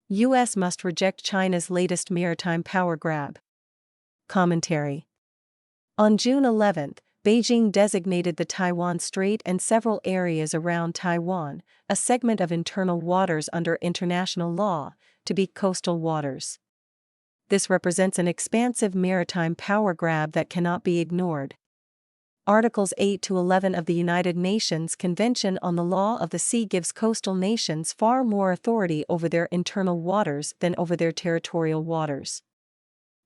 U.S. must reject China's latest maritime power grab. Commentary. On June 11, Beijing designated the Taiwan Strait and several areas around Taiwan, a segment of internal waters under international law, to be coastal waters. This represents an expansive maritime power grab that cannot be ignored. Articles 8 to 11 of the United Nations Convention on the Law of the Sea gives coastal nations far more authority over their internal waters than over their territorial waters.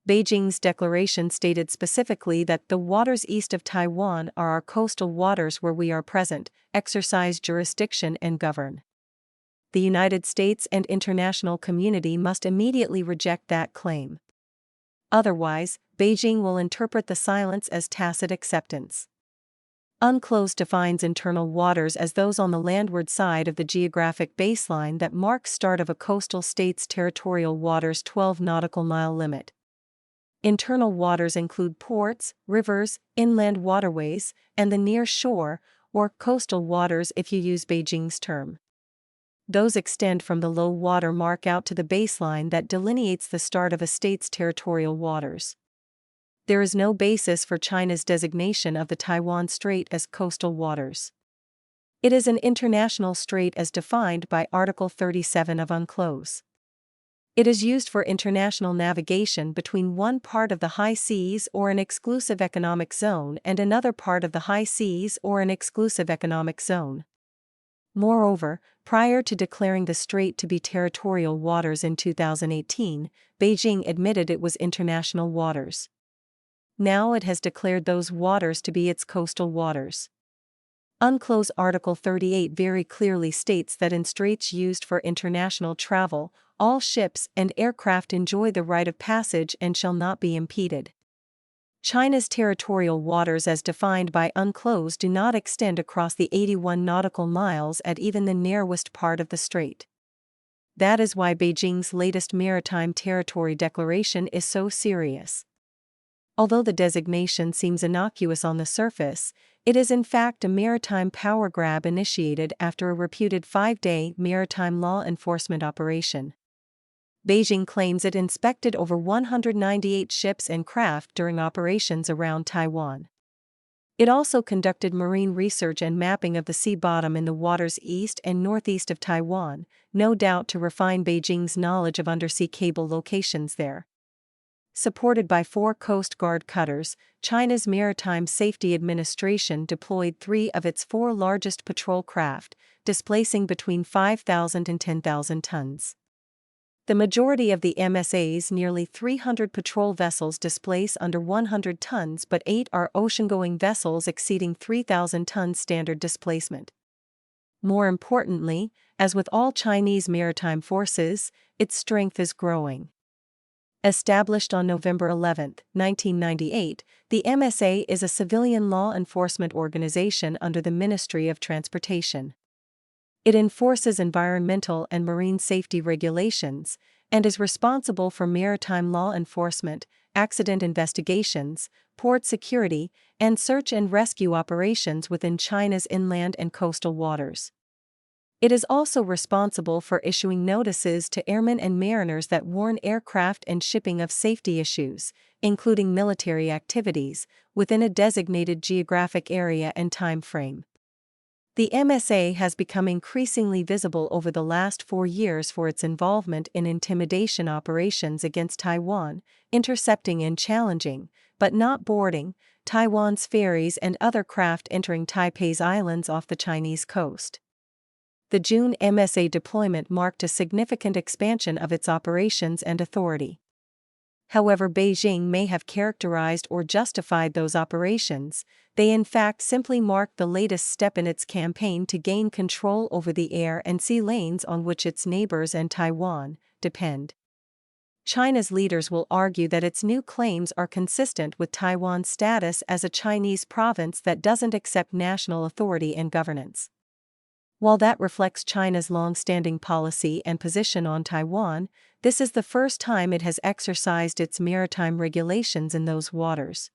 Beijing's declaration stated specifically that the waters east of Taiwan are our coastal waters where we are present, exercise jurisdiction and govern. The United States and international community must immediately reject that claim. Otherwise, Beijing will interpret the silence as tacit acceptance. UNCLOS defines internal waters as those on the landward side of the geographic baseline that marks start of a coastal state's territorial waters 12 nautical mile limit. Internal waters include ports, rivers, inland waterways, and the near shore, or coastal waters if you use Beijing's term. Those extend from the low water mark out to the baseline that delineates the start of a state's territorial waters. There is no basis for China's designation of the Taiwan Strait as coastal waters. It is an international strait as defined by Article 37 of UNCLOS. It is used for international navigation between one part of the high seas or an exclusive economic zone and another part of the high seas or an exclusive economic zone. Moreover, prior to declaring the strait to be territorial waters in 2018, Beijing admitted it was international waters. Now it has declared those waters to be its coastal waters. UNCLOS Article 38 very clearly states that in straits used for international travel, all ships and aircraft enjoy the right of passage and shall not be impeded. China's territorial waters as defined by UNCLOS do not extend across the 81 nautical miles at even the narrowest part of the strait. That is why Beijing's latest maritime territory declaration is so serious. Although the designation seems innocuous on the surface, it is in fact a maritime power grab initiated after a reputed 5-day maritime law enforcement operation. Beijing claims it inspected over 198 ships and craft during operations around Taiwan. It also conducted marine research and mapping of the sea bottom in the waters east and northeast of Taiwan, no doubt to refine Beijing's knowledge of undersea cable locations there. Supported by 4 Coast Guard cutters, China's Maritime Safety Administration deployed 3 of its 4 largest patrol craft, displacing between 5,000 and 10,000 tons. The majority of the MSA's nearly 300 patrol vessels displace under 100 tons, but 8 are ocean-going vessels exceeding 3,000 tons standard displacement. More importantly, as with all Chinese maritime forces, its strength is growing. Established on November 11, 1998, the MSA is a civilian law enforcement organization under the Ministry of Transportation. It enforces environmental and marine safety regulations, and is responsible for maritime law enforcement, accident investigations, port security, and search and rescue operations within China's inland and coastal waters. It is also responsible for issuing notices to airmen and mariners that warn aircraft and shipping of safety issues, including military activities, within a designated geographic area and time frame. The MSA has become increasingly visible over the last 4 years for its involvement in intimidation operations against Taiwan, intercepting and challenging, but not boarding, Taiwan's ferries and other craft entering Taipei's islands off the Chinese coast. The June MSA deployment marked a significant expansion of its operations and authority. However Beijing may have characterized or justified those operations, they in fact simply mark the latest step in its campaign to gain control over the air and sea lanes on which its neighbors and Taiwan depend. China's leaders will argue that its new claims are consistent with Taiwan's status as a Chinese province that doesn't accept national authority and governance. While that reflects China's long-standing policy and position on Taiwan, this is the first time it has exercised its maritime regulations in those waters.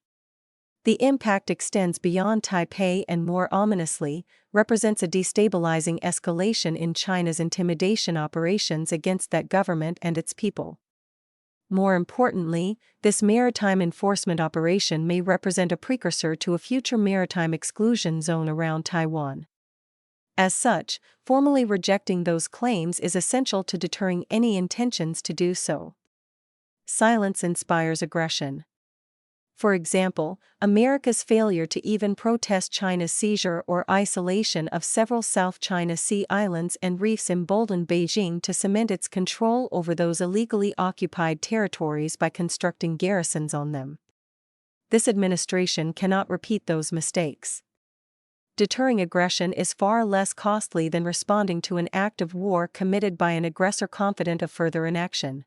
The impact extends beyond Taipei and, more ominously, represents a destabilizing escalation in China's intimidation operations against that government and its people. More importantly, this maritime enforcement operation may represent a precursor to a future maritime exclusion zone around Taiwan. As such, formally rejecting those claims is essential to deterring any intentions to do so. Silence inspires aggression. For example, America's failure to even protest China's seizure or isolation of several South China Sea islands and reefs emboldened Beijing to cement its control over those illegally occupied territories by constructing garrisons on them. This administration cannot repeat those mistakes. Deterring aggression is far less costly than responding to an act of war committed by an aggressor confident of further inaction.